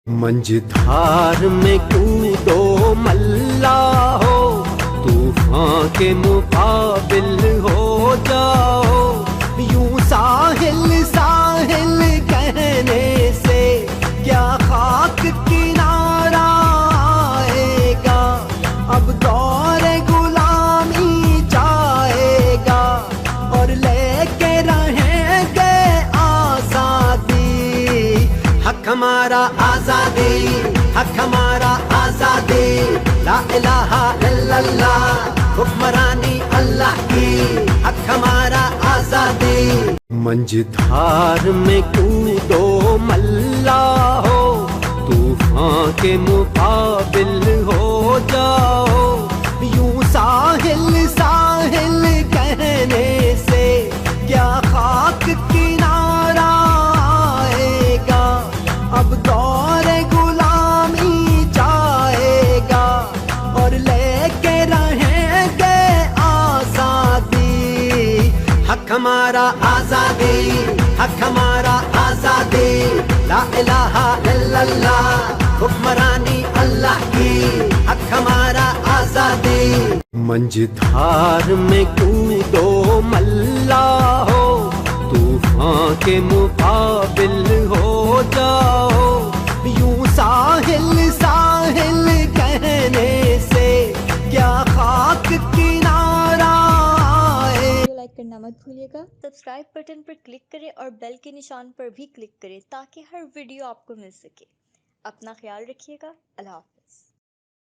منجدھار میں کودو ملا ہو، طوفان کے مقابل ہو جاؤ، یوں ساحل ساحل کہنے سے کیا خاک کنارہ آئے گا، اب دور غلامی جائے گا اور لے کے رہیں گے آزادی، حق ہمارا آزادی، حق ہمارا آزادی، لا الہ الا اللہ، حکمرانی اللہ کی، حق ہمارا آزادی۔ منجدھار میں کودو ملا ہو، طوفان کے مقابل ہو جاؤ، یوں ساحل ساحل کہنے سے کیا خاک کنارہ آئے گا، اب دور غلامی جائے گا اور لے کے رہیں گے آزادی، حق ہمارا آزادی، حق ہمارا آزادی، لا الہ الا اللہ، حکمرانی اللہ کی، حق ہمارا آزادی۔ منجدھار میں کودو ملا ہو، طوفان کے مقابل ہو جاؤ، یوں ساحل ساحل کہنے سے کیا خاک کنارہ آئے۔ لائک کرنا مت بھولیے گا، سبسکرائب بٹن پر کلک کریں اور بیل کے نشان پر بھی کلک کریں تاکہ ہر ویڈیو آپ کو مل سکے۔ اپنا خیال رکھیے گا، اللہ حافظ۔